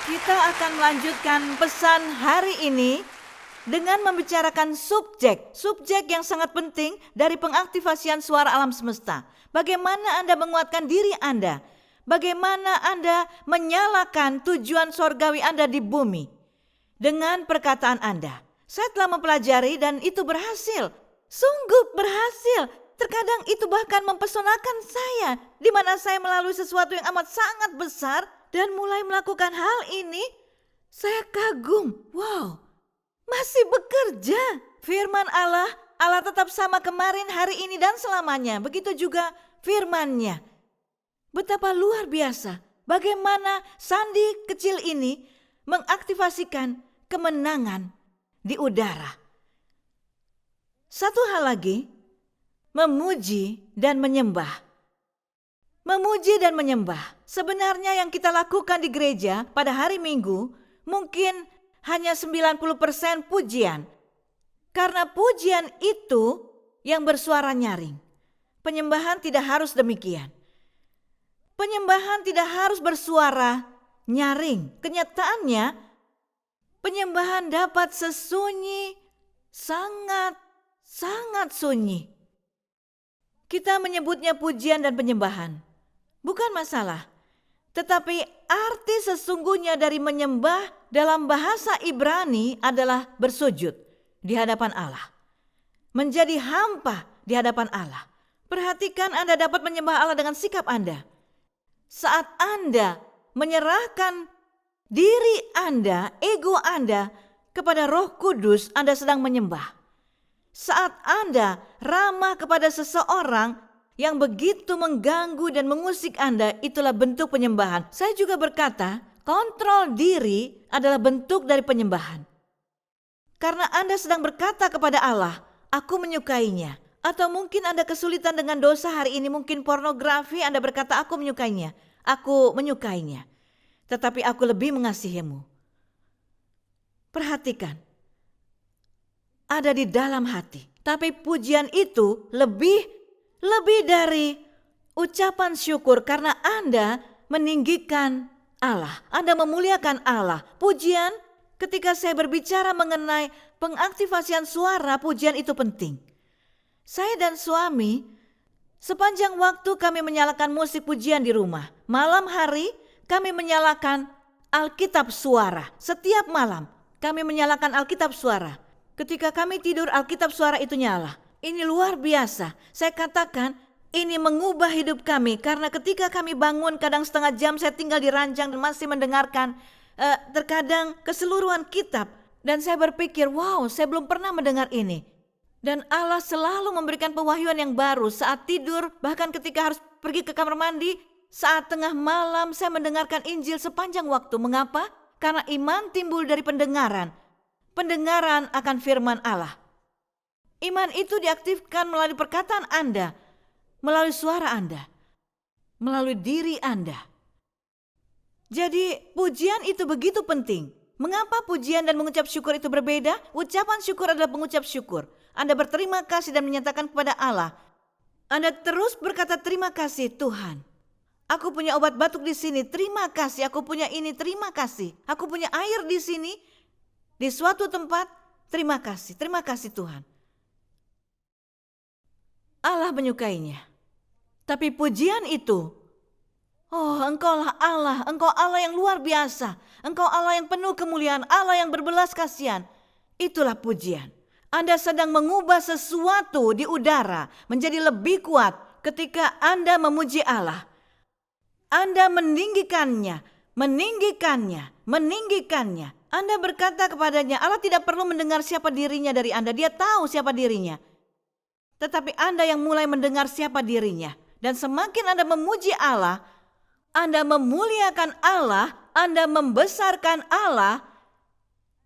Kita akan melanjutkan pesan hari ini dengan membicarakan subjek yang sangat penting dari pengaktifasian suara alam semesta. Bagaimana Anda menguatkan diri Anda? Bagaimana Anda menyalakan tujuan sorgawi Anda di bumi? Dengan perkataan Anda. Saya telah mempelajari dan itu berhasil. Sungguh berhasil. Terkadang itu bahkan mempesonakan saya, di mana saya melalui sesuatu yang amat sangat besar dan mulai melakukan hal ini. Saya kagum. Wow, masih bekerja. Firman Allah tetap sama kemarin, hari ini, dan selamanya. Begitu juga firman-Nya. Betapa luar biasa. Bagaimana sandi kecil ini mengaktifasikan kemenangan di udara. Satu hal lagi, memuji dan menyembah. Memuji dan menyembah. Sebenarnya yang kita lakukan di gereja pada hari Minggu mungkin hanya 90% pujian. Karena pujian itu yang bersuara nyaring. Penyembahan tidak harus demikian. Penyembahan tidak harus bersuara nyaring. Kenyataannya, penyembahan dapat sesunyi, sangat sunyi. Kita menyebutnya pujian dan penyembahan. Bukan masalah. Tetapi arti sesungguhnya dari menyembah dalam bahasa Ibrani adalah bersujud di hadapan Allah. Menjadi hampa di hadapan Allah. Perhatikan Anda dapat menyembah Allah dengan sikap Anda. Saat Anda menyerahkan diri Anda, ego Anda kepada Roh Kudus, Anda sedang menyembah. Saat Anda ramah kepada seseorang yang begitu mengganggu dan mengusik Anda, itulah bentuk penyembahan. Saya juga berkata, kontrol diri adalah bentuk dari penyembahan. Karena Anda sedang berkata kepada Allah, aku menyukainya. Atau mungkin Anda kesulitan dengan dosa hari ini, mungkin pornografi, Anda berkata, aku menyukainya. Aku menyukainya. Tetapi aku lebih mengasihimu. Perhatikan. Ada di dalam hati. Tapi pujian itu lebih dari ucapan syukur karena Anda meninggikan Allah. Anda memuliakan Allah. Pujian, ketika saya berbicara mengenai pengaktifasian suara, pujian itu penting. Saya dan suami, sepanjang waktu kami menyalakan musik pujian di rumah. Malam hari kami menyalakan Alkitab suara. Setiap malam kami menyalakan Alkitab suara. Ketika kami tidur, Alkitab suara itu nyala. Ini luar biasa. Saya katakan ini mengubah hidup kami. Karena ketika kami bangun kadang setengah jam saya tinggal di ranjang dan masih mendengarkan terkadang keseluruhan kitab. Dan saya berpikir, wow, saya belum pernah mendengar ini. Dan Allah selalu memberikan pewahyuan yang baru saat tidur, bahkan ketika harus pergi ke kamar mandi, saat tengah malam saya mendengarkan Injil sepanjang waktu. Mengapa? Karena iman timbul dari pendengaran. Pendengaran akan firman Allah. Iman itu diaktifkan melalui perkataan Anda, melalui suara Anda, melalui diri Anda. Jadi pujian itu begitu penting. Mengapa pujian dan mengucap syukur itu berbeda? Ucapan syukur adalah pengucap syukur. Anda berterima kasih dan menyatakan kepada Allah. Anda terus berkata terima kasih Tuhan. Aku punya obat batuk di sini, terima kasih. Aku punya ini, terima kasih. Aku punya air di sini, di suatu tempat, terima kasih Tuhan. Allah menyukainya. Tapi pujian itu, oh, engkaulah Allah, engkau Allah yang luar biasa. Engkau Allah yang penuh kemuliaan, Allah yang berbelas kasihan. Itulah pujian. Anda sedang mengubah sesuatu di udara menjadi lebih kuat ketika Anda memuji Allah. Anda meninggikannya. Anda berkata kepadanya, Allah tidak perlu mendengar siapa dirinya dari Anda. Dia tahu siapa dirinya. Tetapi Anda yang mulai mendengar siapa dirinya. Dan semakin Anda memuji Allah, Anda memuliakan Allah, Anda membesarkan Allah,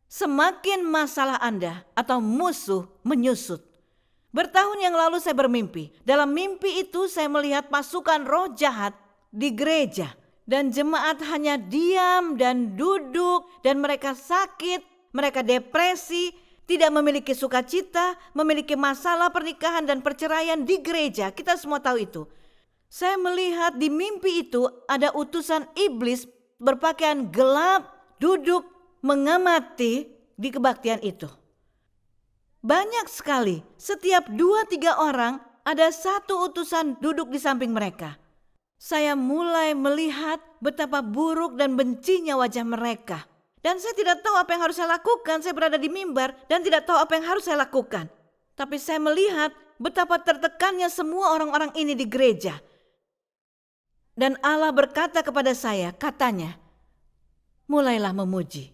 semakin masalah Anda atau musuh menyusut. Bertahun yang lalu saya bermimpi. Dalam mimpi itu saya melihat pasukan roh jahat di gereja. Dan jemaat hanya diam dan duduk dan mereka sakit, mereka depresi, tidak memiliki sukacita, memiliki masalah pernikahan dan perceraian di gereja. Kita semua tahu itu. Saya melihat di mimpi itu ada utusan iblis berpakaian gelap duduk mengamati di kebaktian itu. Banyak sekali, setiap 2-3 orang ada satu utusan duduk di samping mereka. Saya mulai melihat betapa buruk dan bencinya wajah mereka. Dan saya tidak tahu apa yang harus saya lakukan. Saya berada di mimbar dan tidak tahu apa yang harus saya lakukan. Tapi saya melihat betapa tertekannya semua orang-orang ini di gereja. Dan Allah berkata kepada saya, katanya, mulailah memuji.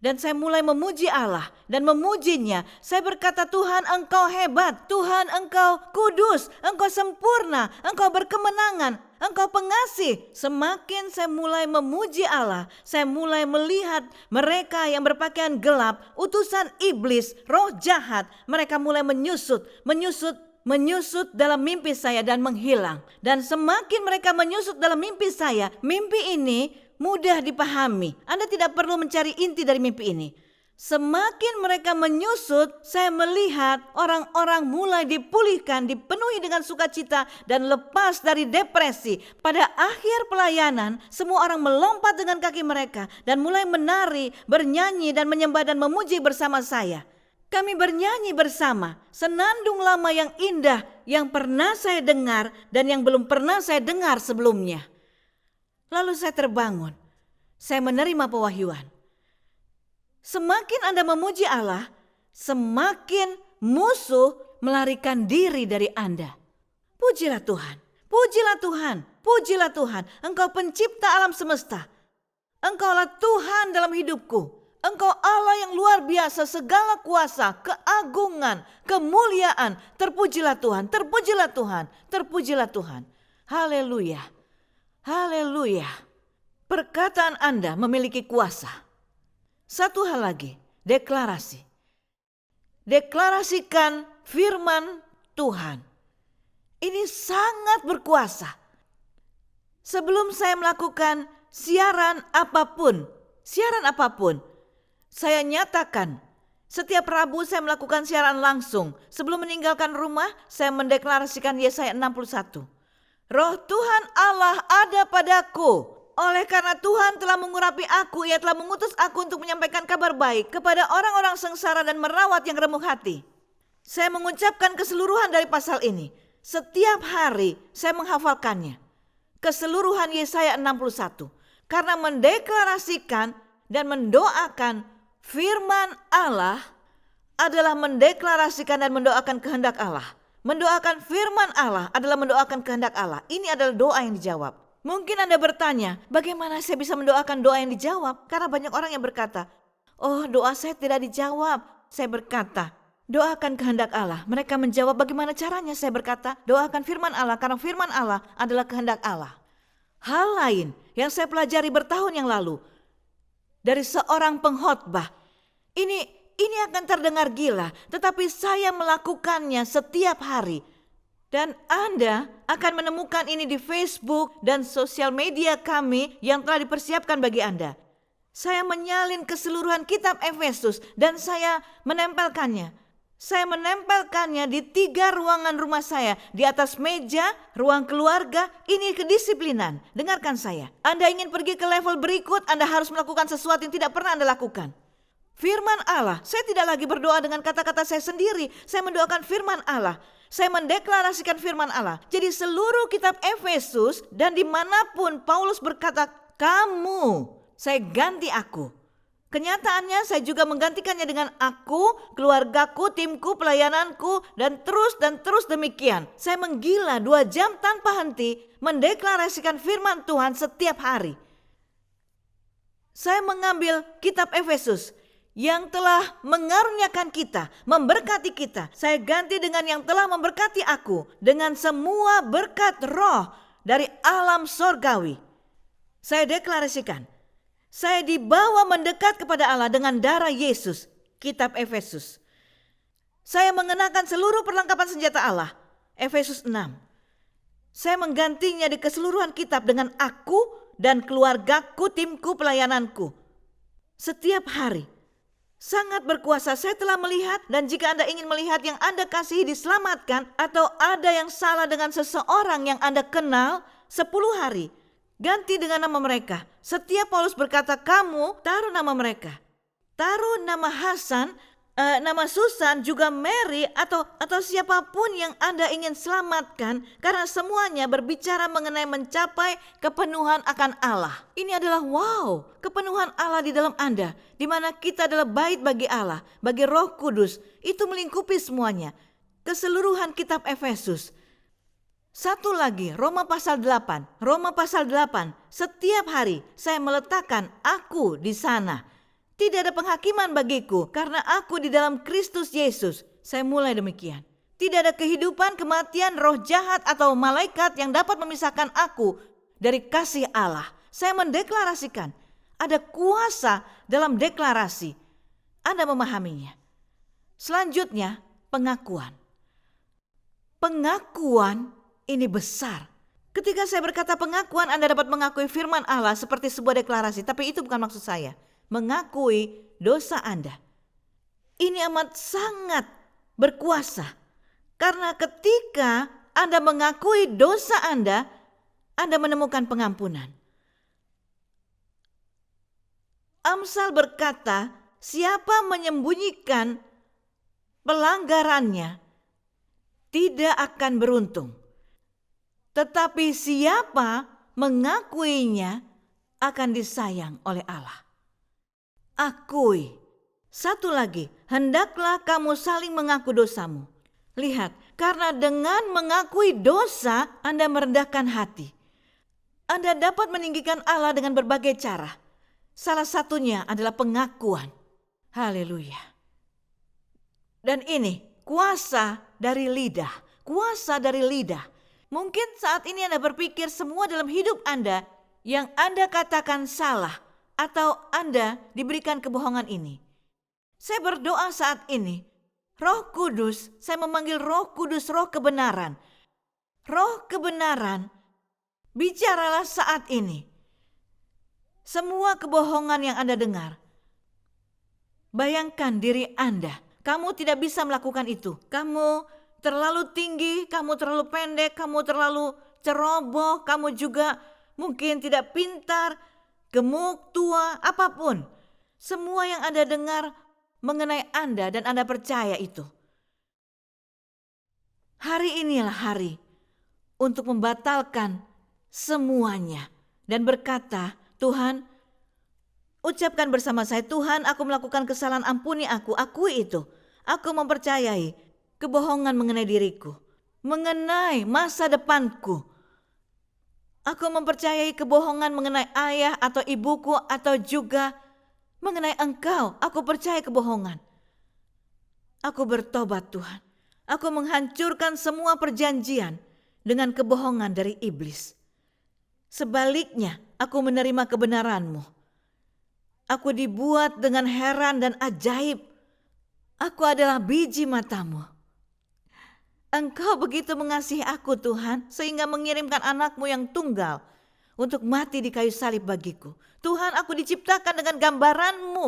Dan saya mulai memuji Allah dan memujinya. Saya berkata, Tuhan Engkau hebat, Tuhan Engkau kudus, Engkau sempurna, Engkau berkemenangan, Engkau pengasih. Semakin saya mulai memuji Allah, saya mulai melihat mereka yang berpakaian gelap, utusan iblis, roh jahat. Mereka mulai menyusut dalam mimpi saya dan menghilang. Dan semakin mereka menyusut dalam mimpi saya, mimpi ini mudah dipahami. Anda tidak perlu mencari inti dari mimpi ini. Semakin mereka menyusut, saya melihat orang-orang mulai dipulihkan, dipenuhi dengan sukacita dan lepas dari depresi. Pada akhir pelayanan, semua orang melompat dengan kaki mereka dan mulai menari, bernyanyi dan menyembah dan memuji bersama saya. Kami bernyanyi bersama, senandung lama yang indah yang pernah saya dengar dan yang belum pernah saya dengar sebelumnya. Lalu saya terbangun, saya menerima pewahyuan. Semakin Anda memuji Allah, semakin musuh melarikan diri dari Anda. Pujilah Tuhan, pujilah Tuhan, pujilah Tuhan. Engkau pencipta alam semesta. Engkaulah Tuhan dalam hidupku. Engkau Allah yang luar biasa, segala kuasa, keagungan, kemuliaan. Terpujilah Tuhan, terpujilah Tuhan, terpujilah Tuhan. Haleluya. Haleluya. Perkataan Anda memiliki kuasa. Satu hal lagi, deklarasi. Deklarasikan firman Tuhan. Ini sangat berkuasa. Sebelum saya melakukan siaran apapun, saya nyatakan setiap Rabu saya melakukan siaran langsung. Sebelum meninggalkan rumah, saya mendeklarasikan Yesaya 61. Roh Tuhan Allah ada padaku. Oleh karena Tuhan telah mengurapi aku, Ia telah mengutus aku untuk menyampaikan kabar baik kepada orang-orang sengsara dan merawat yang remuk hati. Saya mengucapkan keseluruhan dari pasal ini. Setiap hari saya menghafalkannya. Keseluruhan Yesaya 61. Karena mendeklarasikan dan mendoakan firman Allah adalah mendeklarasikan dan mendoakan kehendak Allah. Mendoakan firman Allah adalah mendoakan kehendak Allah. Ini adalah doa yang dijawab. Mungkin Anda bertanya, bagaimana saya bisa mendoakan doa yang dijawab? Karena banyak orang yang berkata, oh doa saya tidak dijawab. Saya berkata, doakan kehendak Allah. Mereka menjawab, bagaimana caranya? Saya berkata, doakan firman Allah karena firman Allah adalah kehendak Allah. Hal lain yang saya pelajari bertahun yang lalu dari seorang pengkhotbah. Ini akan terdengar gila, tetapi saya melakukannya setiap hari. Dan Anda akan menemukan ini di Facebook dan sosial media kami yang telah dipersiapkan bagi Anda. Saya menyalin keseluruhan kitab Efesus dan saya menempelkannya. Saya menempelkannya di 3 ruangan rumah saya. Di atas meja, ruang keluarga, ini kedisiplinan. Dengarkan saya. Anda ingin pergi ke level berikut, Anda harus melakukan sesuatu yang tidak pernah Anda lakukan. Firman Allah, saya tidak lagi berdoa dengan kata-kata saya sendiri. Saya mendoakan firman Allah. Saya mendeklarasikan firman Allah. Jadi seluruh kitab Efesus dan dimanapun Paulus berkata, kamu, saya ganti aku. Kenyataannya saya juga menggantikannya dengan aku, keluargaku, timku, pelayananku, dan terus demikian. Saya menggila 2 jam tanpa henti mendeklarasikan firman Tuhan setiap hari. Saya mengambil kitab Efesus yang telah mengaruniakan kita, memberkati kita. Saya ganti dengan yang telah memberkati aku dengan semua berkat roh dari alam sorgawi. Saya deklarasikan, saya dibawa mendekat kepada Allah dengan darah Yesus. Kitab Efesus. Saya mengenakan seluruh perlengkapan senjata Allah. Efesus 6. Saya menggantinya di keseluruhan kitab dengan aku dan keluargaku, timku, pelayananku. Setiap hari. Sangat berkuasa. Saya telah melihat, dan jika Anda ingin melihat yang Anda kasihi diselamatkan, atau ada yang salah dengan seseorang yang Anda kenal 10 hari, Ganti dengan nama mereka. Setiap Paulus berkata kamu, taruh nama mereka. Taruh nama Hasan, nama Susan, juga Mary atau siapapun yang Anda ingin selamatkan, karena semuanya berbicara mengenai mencapai kepenuhan akan Allah. Ini adalah kepenuhan Allah di dalam Anda, di mana kita adalah bait bagi Allah, bagi Roh Kudus. Itu melingkupi semuanya. Keseluruhan kitab Efesus. Satu lagi, Roma pasal 8. Roma pasal 8, setiap hari saya meletakkan aku di sana. Tidak ada penghakiman bagiku karena aku di dalam Kristus Yesus. Saya mulai demikian. Tidak ada kehidupan, kematian, roh jahat atau malaikat yang dapat memisahkan aku dari kasih Allah. Saya mendeklarasikan. Ada kuasa dalam deklarasi. Anda memahaminya. Selanjutnya, pengakuan. Pengakuan ini besar. Ketika saya berkata pengakuan, Anda dapat mengakui firman Allah seperti sebuah deklarasi. Tapi itu bukan maksud saya. Mengakui dosa Anda. Ini amat sangat berkuasa. Karena ketika Anda mengakui dosa Anda menemukan pengampunan. Amsal berkata, siapa menyembunyikan pelanggarannya tidak akan beruntung. Tetapi siapa mengakuinya akan disayang oleh Allah. Akui. Satu lagi, hendaklah kamu saling mengaku dosamu. Lihat, karena dengan mengakui dosa, Anda merendahkan hati. Anda dapat meninggikan Allah dengan berbagai cara. Salah satunya adalah pengakuan. Haleluya. Dan ini kuasa dari lidah. Kuasa dari lidah. Mungkin saat ini Anda berpikir semua dalam hidup Anda yang Anda katakan salah. Atau Anda diberikan kebohongan ini. Saya berdoa saat ini, Roh Kudus, saya memanggil Roh Kudus, Roh kebenaran. Roh kebenaran, bicaralah saat ini. Semua kebohongan yang Anda dengar. Bayangkan diri Anda, kamu tidak bisa melakukan itu. Kamu terlalu tinggi, kamu terlalu pendek, kamu terlalu ceroboh, kamu juga mungkin tidak pintar, gemuk, tua, apapun. Semua yang Anda dengar mengenai Anda dan Anda percaya itu. Hari inilah hari untuk membatalkan semuanya. Dan berkata, Tuhan, ucapkan bersama saya, Tuhan, aku melakukan kesalahan, ampuni aku. Akui itu. Aku mempercayai kebohongan mengenai diriku. Mengenai masa depanku. Aku mempercayai kebohongan mengenai ayah atau ibuku atau juga mengenai Engkau. Aku percaya kebohongan. Aku bertobat Tuhan. Aku menghancurkan semua perjanjian dengan kebohongan dari iblis. Sebaliknya, aku menerima kebenaran-Mu. Aku dibuat dengan heran dan ajaib. Aku adalah biji mata-Mu. Engkau begitu mengasihi aku Tuhan, sehingga mengirimkan anak-Mu yang tunggal untuk mati di kayu salib bagiku. Tuhan, aku diciptakan dengan gambaran-Mu.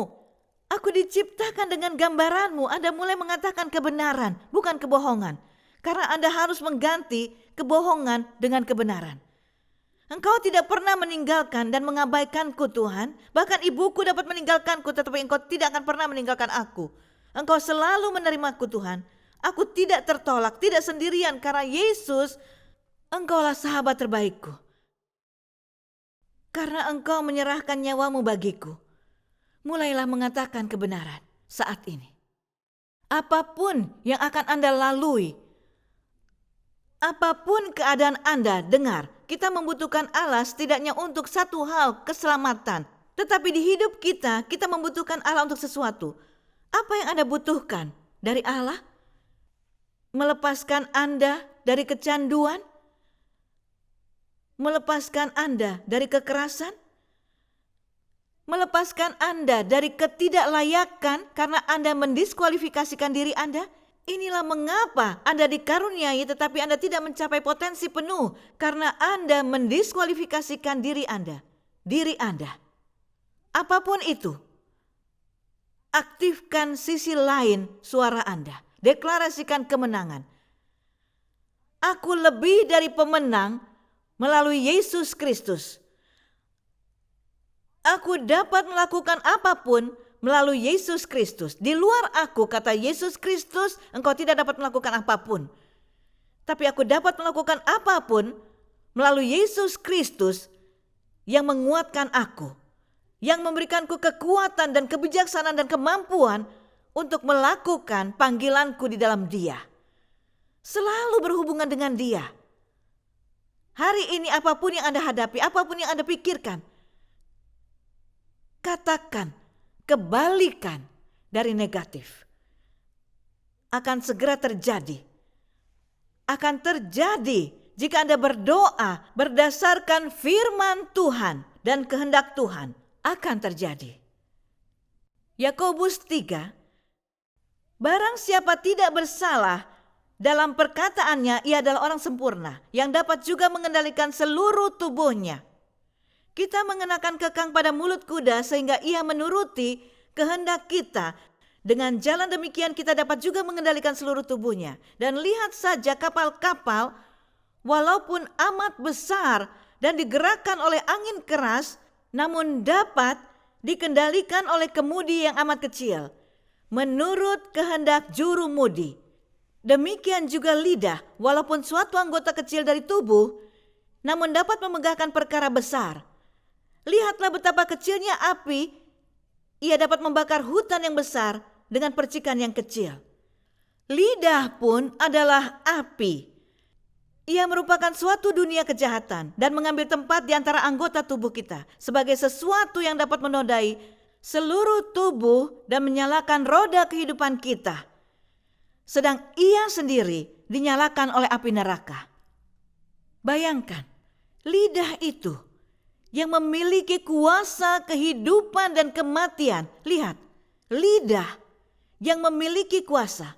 Aku diciptakan dengan gambaran-Mu. Anda mulai mengatakan kebenaran, bukan kebohongan. Karena Anda harus mengganti kebohongan dengan kebenaran. Engkau tidak pernah meninggalkan dan mengabaikanku Tuhan. Bahkan ibuku dapat meninggalkanku, tetapi Engkau tidak akan pernah meninggalkan aku. Engkau selalu menerimaku Tuhan. Aku tidak tertolak, tidak sendirian karena Yesus, Engkaulah sahabat terbaikku. Karena Engkau menyerahkan nyawa-Mu bagiku. Mulailah mengatakan kebenaran saat ini. Apapun yang akan Anda lalui, apapun keadaan Anda dengar, kita membutuhkan Allah setidaknya untuk satu hal, keselamatan. Tetapi di hidup kita membutuhkan Allah untuk sesuatu. Apa yang Anda butuhkan dari Allah? Melepaskan Anda dari kecanduan? Melepaskan Anda dari kekerasan? Melepaskan Anda dari ketidaklayakan karena Anda mendiskualifikasikan diri Anda? Inilah mengapa Anda dikaruniai tetapi Anda tidak mencapai potensi penuh karena Anda mendiskualifikasikan diri Anda. Diri Anda. Apapun itu, aktifkan sisi lain suara Anda. Deklarasikan kemenangan. Aku lebih dari pemenang melalui Yesus Kristus. Aku dapat melakukan apapun melalui Yesus Kristus. Di luar aku, kata Yesus Kristus, engkau tidak dapat melakukan apapun. Tapi aku dapat melakukan apapun melalui Yesus Kristus yang menguatkan aku, yang memberikanku kekuatan dan kebijaksanaan dan kemampuan untuk melakukan panggilanku di dalam Dia. Selalu berhubungan dengan Dia. Hari ini apapun yang Anda hadapi, apapun yang Anda pikirkan, katakan kebalikan dari negatif. Akan segera terjadi. Akan terjadi jika Anda berdoa berdasarkan firman Tuhan dan kehendak Tuhan, akan terjadi. Yakobus 3, barang siapa tidak bersalah dalam perkataannya, ia adalah orang sempurna yang dapat juga mengendalikan seluruh tubuhnya. Kita mengenakan kekang pada mulut kuda sehingga ia menuruti kehendak kita. Dengan jalan demikian kita dapat juga mengendalikan seluruh tubuhnya. Dan lihat saja kapal-kapal walaupun amat besar dan digerakkan oleh angin keras, namun dapat dikendalikan oleh kemudi yang amat kecil, menurut kehendak juru mudi. Demikian juga lidah, walaupun suatu anggota kecil dari tubuh, namun dapat memegahkan perkara besar. Lihatlah betapa kecilnya api, ia dapat membakar hutan yang besar dengan percikan yang kecil. Lidah pun adalah api. Ia merupakan suatu dunia kejahatan dan mengambil tempat di antara anggota tubuh kita sebagai sesuatu yang dapat menodai seluruh tubuh dan menyalakan roda kehidupan kita. Sedang ia sendiri dinyalakan oleh api neraka. Bayangkan, lidah itu yang memiliki kuasa kehidupan dan kematian. Lihat, lidah yang memiliki kuasa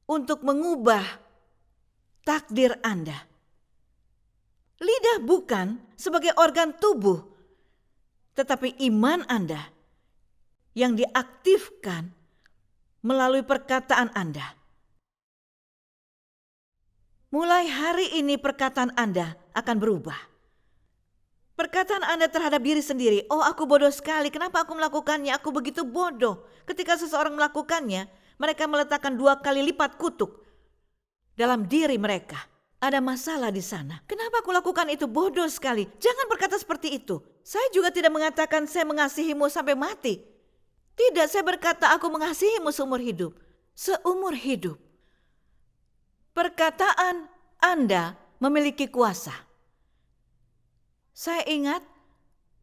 untuk mengubah takdir Anda. Lidah bukan sebagai organ tubuh, tetapi iman Anda yang diaktifkan melalui perkataan Anda. Mulai hari ini perkataan Anda akan berubah. Perkataan Anda terhadap diri sendiri, oh aku bodoh sekali, kenapa aku melakukannya, aku begitu bodoh. Ketika seseorang melakukannya, mereka meletakkan 2 kali lipat kutuk dalam diri mereka. Ada masalah di sana. Kenapa aku lakukan itu, bodoh sekali. Jangan berkata seperti itu. Saya juga tidak mengatakan saya mengasihimu sampai mati. Tidak, saya berkata aku mengasihimu seumur hidup. Seumur hidup. Perkataan Anda memiliki kuasa. Saya ingat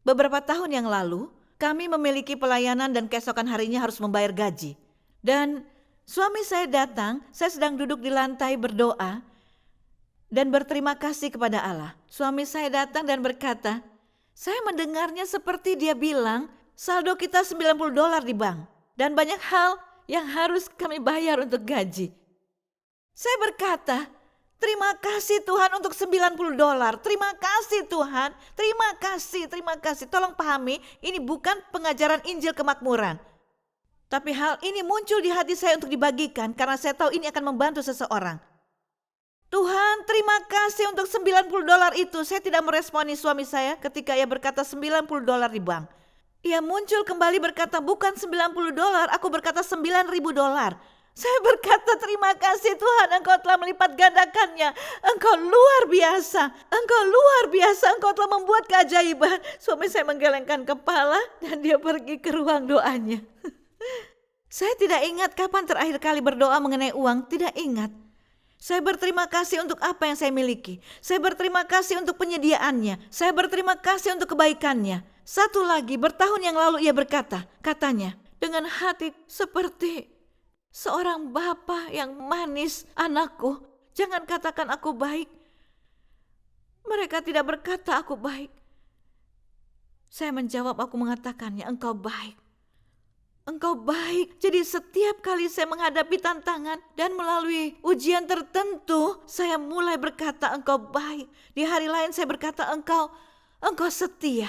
beberapa tahun yang lalu kami memiliki pelayanan dan keesokan harinya harus membayar gaji. Dan suami saya datang, saya sedang duduk di lantai berdoa dan berterima kasih kepada Allah. Suami saya datang dan berkata, saya mendengarnya seperti dia bilang saldo kita $90 di bank dan banyak hal yang harus kami bayar untuk gaji. Saya berkata, terima kasih Tuhan untuk $90. Terima kasih Tuhan. Terima kasih. Tolong pahami, ini bukan pengajaran Injil kemakmuran. Tapi hal ini muncul di hati saya untuk dibagikan karena saya tahu ini akan membantu seseorang. Tuhan, terima kasih untuk $90 itu. Saya tidak meresponi suami saya ketika ia berkata $90 di bank. Ia muncul kembali berkata bukan $90, aku berkata $9.000. Saya berkata terima kasih Tuhan, Engkau telah melipat gandakannya. Engkau luar biasa, Engkau telah membuat keajaiban. Suami saya menggelengkan kepala dan dia pergi ke ruang doanya. Saya tidak ingat kapan terakhir kali berdoa mengenai uang, tidak ingat. Saya berterima kasih untuk apa yang saya miliki. Saya berterima kasih untuk penyediaannya. Saya berterima kasih untuk kebaikannya. Satu lagi, bertahun yang lalu ia berkata, katanya, dengan hati seperti seorang bapa yang manis, anakku, jangan katakan aku baik. Mereka tidak berkata aku baik. Saya menjawab, aku mengatakannya, engkau baik. Engkau baik. Jadi setiap kali saya menghadapi tantangan dan melalui ujian tertentu, saya mulai berkata engkau baik. Di hari lain saya berkata engkau setia.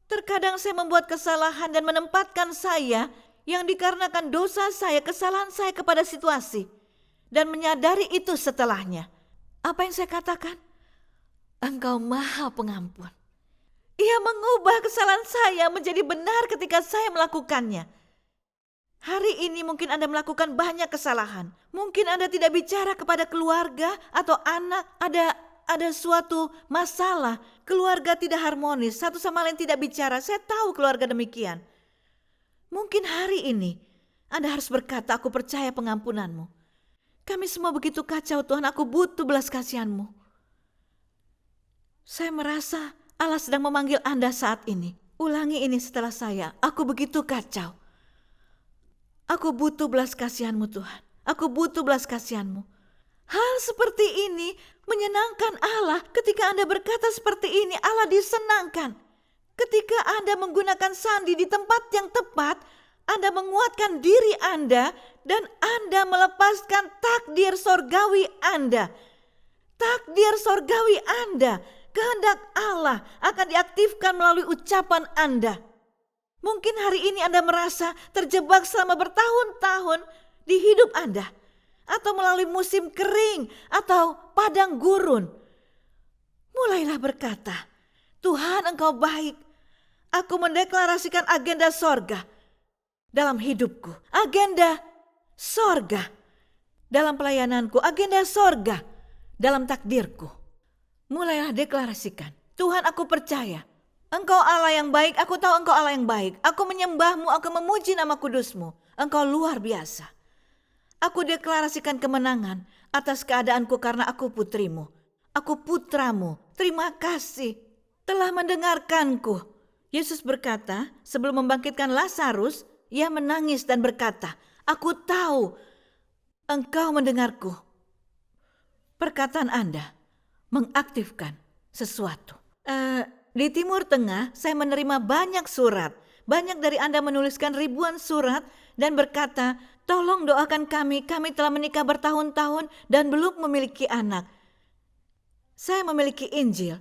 Terkadang saya membuat kesalahan dan menempatkan saya yang dikarenakan dosa saya, kesalahan saya kepada situasi. Dan menyadari itu setelahnya. Apa yang saya katakan? Engkau maha pengampun. Ia mengubah kesalahan saya menjadi benar ketika saya melakukannya. Hari ini mungkin Anda melakukan banyak kesalahan. Mungkin Anda tidak bicara kepada keluarga atau anak. Ada suatu masalah. Keluarga tidak harmonis. Satu sama lain tidak bicara. Saya tahu keluarga demikian. Mungkin hari ini Anda harus berkata, aku percaya pengampunan-Mu. Kami semua begitu kacau Tuhan. Aku butuh belas kasihan-Mu. Saya merasa Allah sedang memanggil Anda saat ini. Ulangi ini setelah saya. Aku begitu kacau. Aku butuh belas kasihan-Mu Tuhan. Aku butuh belas kasihan-Mu. Hal seperti ini menyenangkan Allah. Ketika Anda berkata seperti ini, Allah disenangkan. Ketika Anda menggunakan sandi di tempat yang tepat, Anda menguatkan diri Anda dan Anda melepaskan takdir sorgawi Anda. Takdir sorgawi Anda, kehendak Allah akan diaktifkan melalui ucapan Anda. Mungkin hari ini Anda merasa terjebak selama bertahun-tahun di hidup Anda. Atau melalui musim kering atau padang gurun. Mulailah berkata, Tuhan Engkau baik. Aku mendeklarasikan agenda sorga dalam hidupku. Agenda sorga dalam pelayananku. Agenda sorga dalam takdirku. Mulailah deklarasikan, Tuhan aku percaya. Engkau Allah yang baik, aku tahu Engkau Allah yang baik. Aku menyembah-Mu, aku memuji nama kudus-Mu. Engkau luar biasa. Aku deklarasikan kemenangan atas keadaanku karena aku putri-Mu. Aku putra-Mu. Terima kasih telah mendengarkanku. Yesus berkata, sebelum membangkitkan Lazarus, Ia menangis dan berkata, aku tahu Engkau mendengarku. Perkataan Anda mengaktifkan sesuatu. Di Timur Tengah, saya menerima banyak surat. Banyak dari Anda menuliskan ribuan surat dan berkata, tolong doakan kami telah menikah bertahun-tahun dan belum memiliki anak. Saya memiliki Injil.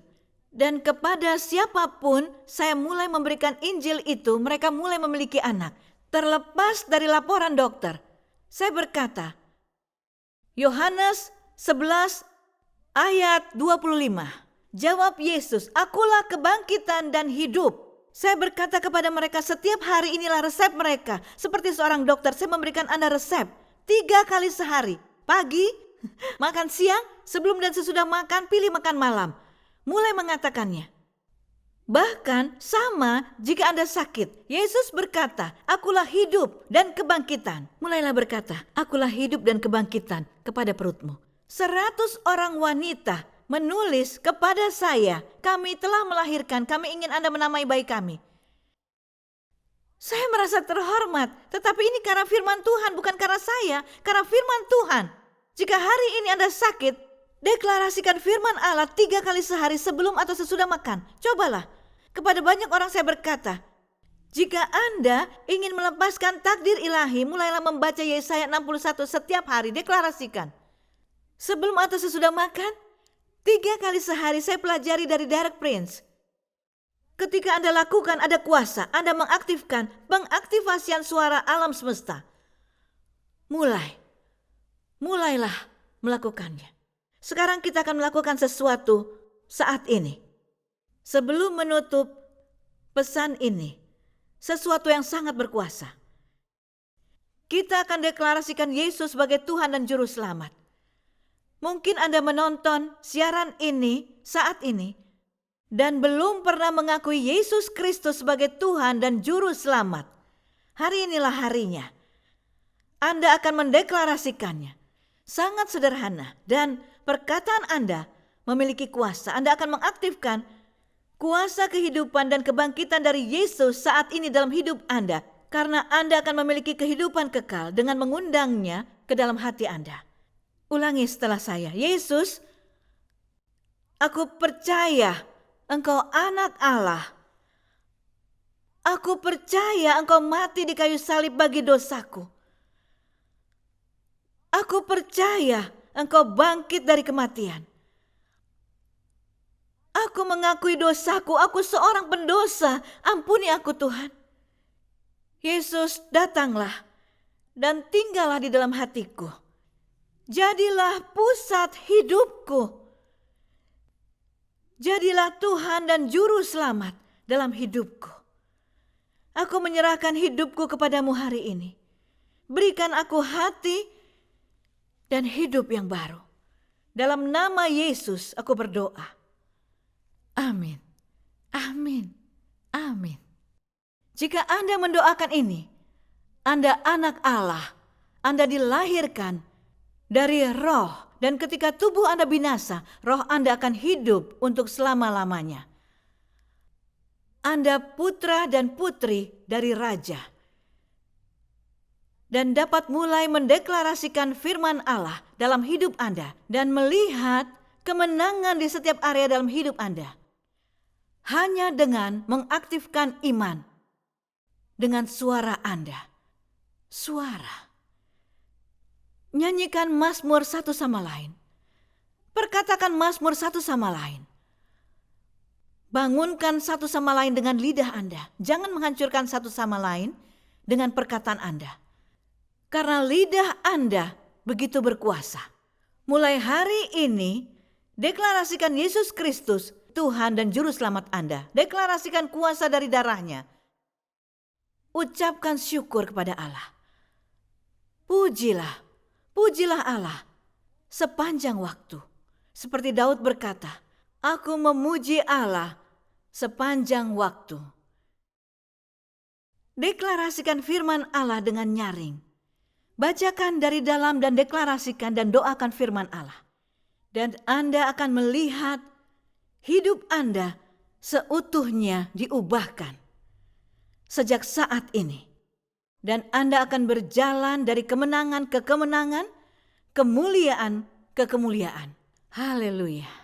Dan kepada siapapun saya mulai memberikan Injil itu, mereka mulai memiliki anak. Terlepas dari laporan dokter. Saya berkata, Yohanes 11 ayat 25. Jawab Yesus, akulah kebangkitan dan hidup. Saya berkata kepada mereka, setiap hari inilah resep mereka. Seperti seorang dokter, saya memberikan Anda resep. 3 kali sehari. Pagi, makan siang, sebelum dan sesudah makan, pilih makan malam. Mulai mengatakannya. Bahkan sama jika Anda sakit. Yesus berkata, akulah hidup dan kebangkitan. Mulailah berkata, akulah hidup dan kebangkitan kepada perutmu. 100 orang wanita menulis kepada saya, kami telah melahirkan, kami ingin Anda menamai bayi kami. Saya merasa terhormat, tetapi ini karena firman Tuhan, bukan karena saya, karena firman Tuhan. Jika hari ini Anda sakit, deklarasikan firman Allah 3 kali sehari sebelum atau sesudah makan. Cobalah. Kepada banyak orang saya berkata, jika Anda ingin melepaskan takdir ilahi, mulailah membaca Yesaya 61 setiap hari, deklarasikan. Sebelum atau sesudah makan, 3 kali sehari saya pelajari dari Derek Prince. Ketika Anda lakukan, ada kuasa. Anda mengaktifkan pengaktifasian suara alam semesta. Mulailah melakukannya. Sekarang kita akan melakukan sesuatu saat ini. Sebelum menutup pesan ini, sesuatu yang sangat berkuasa. Kita akan deklarasikan Yesus sebagai Tuhan dan Juru Selamat. Mungkin Anda menonton siaran ini saat ini dan belum pernah mengakui Yesus Kristus sebagai Tuhan dan Juru Selamat. Hari inilah harinya. Anda akan mendeklarasikannya. Sangat sederhana dan perkataan Anda memiliki kuasa. Anda akan mengaktifkan kuasa kehidupan dan kebangkitan dari Yesus saat ini dalam hidup Anda. Karena Anda akan memiliki kehidupan kekal dengan mengundangnya ke dalam hati Anda. Ulangi setelah saya. Yesus, aku percaya Engkau anak Allah. Aku percaya Engkau mati di kayu salib bagi dosaku. Aku percaya Engkau bangkit dari kematian. Aku mengakui dosaku, aku seorang pendosa. Ampuni aku Tuhan. Yesus, datanglah dan tinggallah di dalam hatiku. Jadilah pusat hidupku. Jadilah Tuhan dan Juru Selamat. dalam hidupku. Aku menyerahkan hidupku kepadamu hari ini. Berikan aku hati dan hidup yang baru. Dalam nama Yesus aku berdoa. Amin. Amin. Amin. Jika Anda mendoakan ini, Anda anak Allah. Anda dilahirkan dari roh, dan ketika tubuh Anda binasa, roh Anda akan hidup untuk selama-lamanya. Anda putra dan putri dari Raja, dan dapat mulai mendeklarasikan firman Allah dalam hidup Anda dan melihat kemenangan di setiap area dalam hidup Anda. Hanya dengan mengaktifkan iman dengan suara Anda. Suara. Nyanyikan Mazmur satu sama lain. Perkatakan Mazmur satu sama lain. Bangunkan satu sama lain dengan lidah Anda. Jangan menghancurkan satu sama lain dengan perkataan Anda. Karena lidah Anda begitu berkuasa. Mulai hari ini, deklarasikan Yesus Kristus, Tuhan dan Juru Selamat Anda. Deklarasikan kuasa dari darahnya. Ucapkan syukur kepada Allah. Pujilah. Pujilah Allah sepanjang waktu. Seperti Daud berkata, aku memuji Allah sepanjang waktu. Deklarasikan firman Allah dengan nyaring. Bacakan dari dalam dan deklarasikan dan doakan firman Allah. Dan Anda akan melihat hidup Anda seutuhnya diubahkan sejak saat ini. Dan Anda akan berjalan dari kemenangan ke kemenangan, kemuliaan ke kemuliaan. Haleluya.